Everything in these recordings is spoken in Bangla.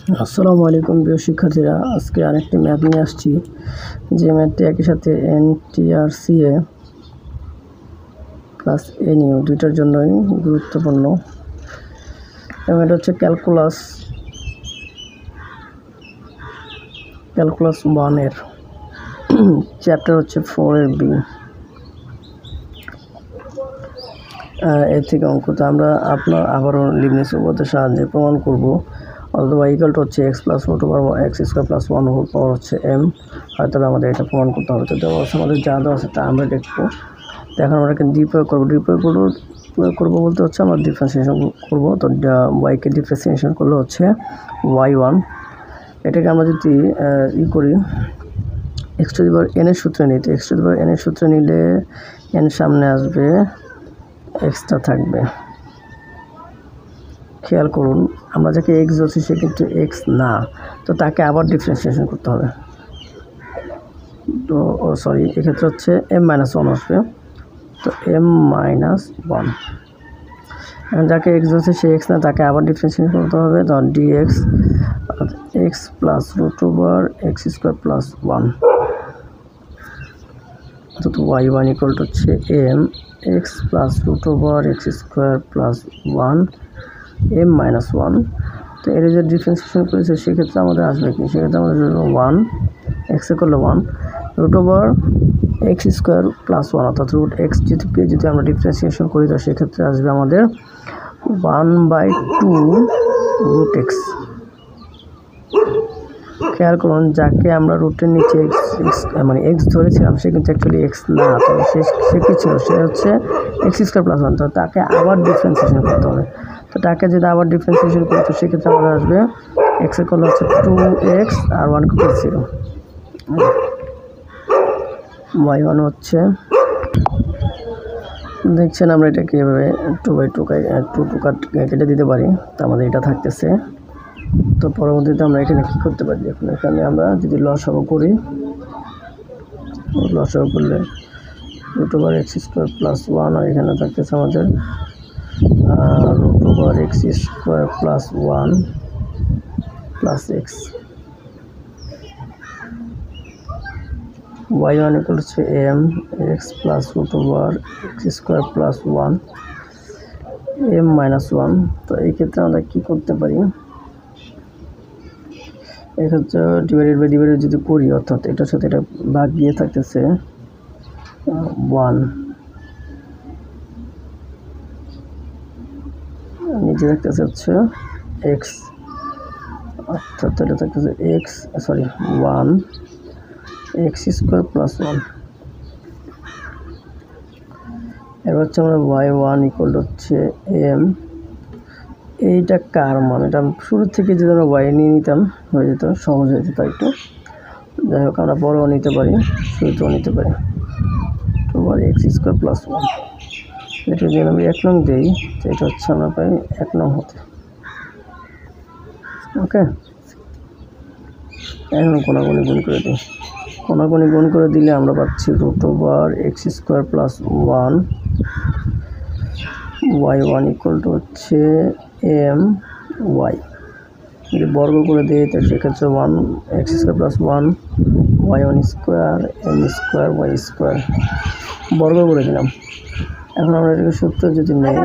আসসালামু আলাইকুম প্রিয় শিক্ষার্থীরা, আজকে আরেকটি ম্যাথ নিয়ে আসছি। যে ম্যাথটি একই সাথে NTRCA প্লাস NU দুইটার জন্যই গুরুত্বপূর্ণ। এবং এটা হচ্ছে ক্যালকুলাস 1 এর চ্যাপ্টার হচ্ছে 4 এর B। এর থেকে অঙ্ক তো আমরা আবারও লিবনিজ উপপাদ্যের সাহায্যে প্রমাণ করব। অথবা ইকুয়াল টু হচ্ছে x plus root over x square plus 1 whole power হচ্ছে m। হয়তো আমাদের এটা প্রমাণ করতে হবে। তো দেওয়া আছে আমাদের যা দেওয়া আছে তা আমরা দেখবো। তো এখন আমরা এখানে প্রয়োগ করবো বলতে হচ্ছে আমরা ডিফারেন্সিয়েশন করবো। তো y-কে ডিফারেন্সিয়েশন করলে হচ্ছে y1। এটাকে আমরা যদি করি x to the power n এর সূত্রে নিই, তো x to the power n এর সূত্রে নিলে n সামনে আসবে, এক্সটা থাকবে। খেয়াল করুন, আমরা যাকে এক্স ধরছি সে কিন্তু এক্স না, তো তাকে আবার ডিফারেন্সিয়েশন করতে হবে। তো সরি, এক্ষেত্রে হচ্ছে m-1 আসবে। তো m-1 এখন যাকে এক্স ধরছে সে এক্স না, তাকে আবার ডিফারেন্সিয়েশন করতে হবে। তো dx x plus root over x square plus 1, অর্থাৎ y1 ইকুয়াল টু হচ্ছে m x plus root over x square plus 1 m-1। তো এর যে ডিফারেন্সিয়েশন করেছে সেক্ষেত্রে আমাদের আসবে কি, সেক্ষেত্রে আমাদের 1 x এ করলে 1 root over x square plus 1, অর্থাৎ রুট এক্স যদি আমরা ডিফারেন্সিয়েশন করি তো সেক্ষেত্রে আসবে আমাদের 1/2 রুট এক্স। খেয়াল করুন, যাকে আমরা রুটের নিচে মানে এক্স ধরেছিলাম সে কিন্তু অ্যাকচুয়ালি এক্স না, তো সে কী ছিল, সে হচ্ছে x স্কোয়ার প্লাস 1। তো তাকে আবার ডিফারেন্সিয়েশন করতে হবে। তো তাকে যদি আবার ডিফারেন্সিয়েশন করি তো সেক্ষেত্রে আমাদের আসবে x এর করলে হচ্ছে 2x আর 1 = 0। y1 হচ্ছে, দেখছেন আমরা এটাকে এভাবে 2/2 কেটে দিতে পারি। তো আমাদের এটা থাকতেছে। তো পরবর্তীতে আমরা এখানে কী করতে পারি, দেখুন এখানে আমরা যদি লসাগু করি, লসাগু করলে root over x square plus 1, আর এখানে থাকতেছে আমাদের root over x square plus 1 plus x। y1 equal হচ্ছে m x plus root over x square plus 1 m-1। তো এই ক্ষেত্রে আমরা কী করতে পারি, এক্ষেত্রে ডিভাইডেড বাই ডিভাইডেড যদি করি, অর্থাৎ এটার সাথে এটা ভাগ দিয়ে থাকতেছে 1, নিচে থাকতেছে হচ্ছে x, অর্থাৎ এটা থাকতেছে x 1 x স্কোয়ার প্লাস 1। এবার হচ্ছে আমরা y1 ইকুয়াল হচ্ছে m। এইটা কার মান, এটা শুরু থেকে যদি আমরা y নিয়ে নিতাম হয়ে যেত, সহজ হয়ে যেত একটু। যাই হোক, আমরা বড়ও নিতে পারি, শুরুতেও নিতে পারি। তো x স্কোয়ার প্লাস 1, এটা যদি আমি 1 নং দিই তো এটা হচ্ছে আমরা পাই 1 নং হতে। ওকে, এখন কোনাকুনি গুণ করে দিই। কোনাকুনি গুণ করে দিলে আমরা পাচ্ছি root over x square plus 1 y1 equal to হচ্ছে m/y। যদি বর্গ করে দিই তো সেক্ষেত্রে 1 x square plus 1 y1 square m square y square, বর্গ করে দিলাম। এখন আমরা এটাকে সূত্র যদি নেই,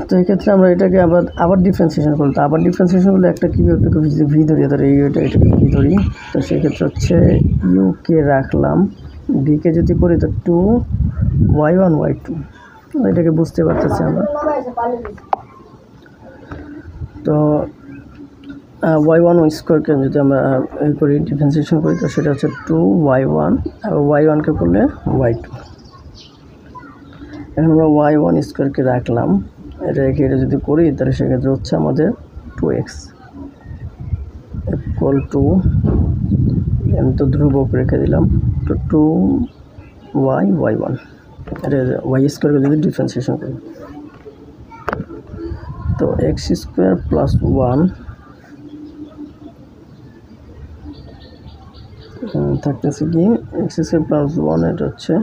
তো এক্ষেত্রে আমরা এটাকে আবার ডিফারেন্সিয়েশন করবো। তো আবার ডিফারেন্সিয়েশন করলে একটা যদি ভি ধরি, ধর এটাকে ভি ধরি, তো সেক্ষেত্রে হচ্ছে ইউকে রাখলাম, ভিকে যদি করি তো 2 y1 y2। এটাকে বুঝতে পারতেছি আমরা। তো y1 স্কোয়ারকে যদি আমরা করি ডিফারেন্সিয়েশন করি তো সেটা হচ্ছে 2 y1, আর y1কে করলে y2। এখন আমরা y1 স্কোয়ারকে রাখলাম, এটা যদি করি তাহলে সেক্ষেত্রে হচ্ছে আমাদের 2x ইকুয়াল টু, আমি তো ধ্রুবক রেখে দিলাম, তো 2y1। এটা y স্কোয়ারকে যদি ডিফারেন্সিয়েশন করি তো x স্কোয়ার প্লাস 1 থাকতেছে কি, x স্কোয়ার প্লাস 1, এটা হচ্ছে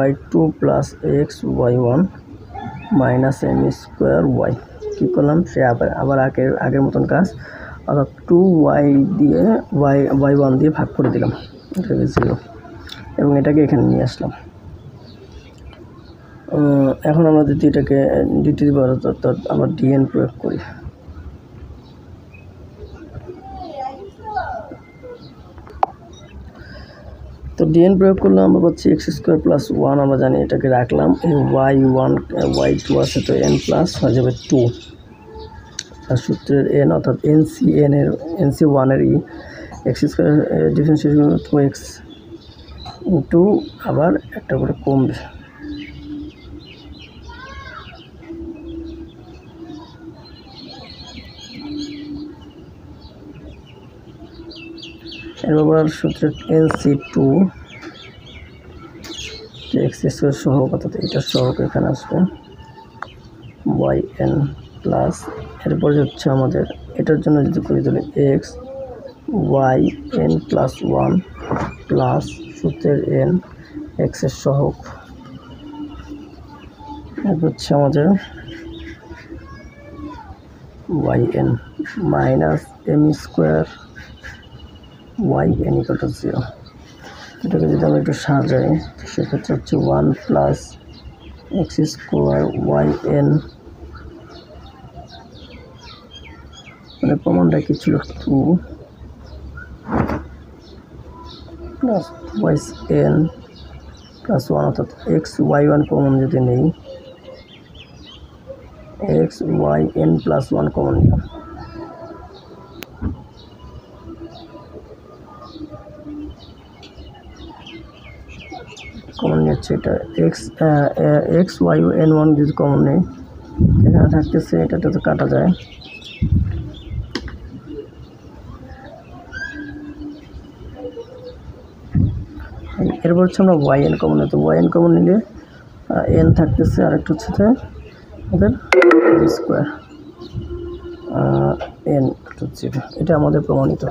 y2 plus x y1 minus m square y. কী করলাম, সে আবার আগের মতন কাজ, অর্থাৎ 2y দিয়ে y1 দিয়ে ভাগ করে দিলাম, এটাকে 0, এবং এটাকে এখানে নিয়ে আসলাম। এখন আমরা যদি এটাকে দ্বিতীয় অর্থাৎ আমরা dn প্রয়োগ করি, তো dn প্রয়োগ করলে আমরা পাচ্ছি এক্স স্কোয়ার প্লাস 1, আমরা জানি এটাকে রাখলাম, এই y1 y2 আছে, তো n প্লাস হয়ে যাবে 2, আর সূত্রের n অর্থাৎ nc1 এর x square differentiation 2x into আবার একটা করে কমবে, এবার সূত্রের nc2 এক্স স্কোয়ার সহগ অর্থাৎ এটার সহগ এখানে আসবে yn প্লাস, এরপরে হচ্ছে আমাদের এটার জন্য যদি করি তাহলে এক্স yn প্লাস 1 প্লাস সূত্রের n এক্সের সহগ, এরপর হচ্ছে আমাদের yn minus m square yn equal to 0। এটাকে যদি আমরা একটু সাজাই, সেক্ষেত্রে হচ্ছে 1 প্লাস এক্স স্কোয়ার yn, মানে প্রমাণটা কি ছিল, 2 প্লাস yn প্লাস 1, অর্থাৎ এক্স y1 কমন যদি নেই, এক্স yn প্লাস 1 কমন নিলাম, কমন নিচ্ছে এটা এক্স yn1 যদি কমন নেই, এখানে থাকতেছে, এটাতে তো কাটা যায়, এরপর হচ্ছে আমরা yn কমন নিই, তো yn কমন নিলে n থাকতেছে, আর একটা হচ্ছে আমাদের স্কোয়ার n 0, এটা আমাদের প্রমাণিত।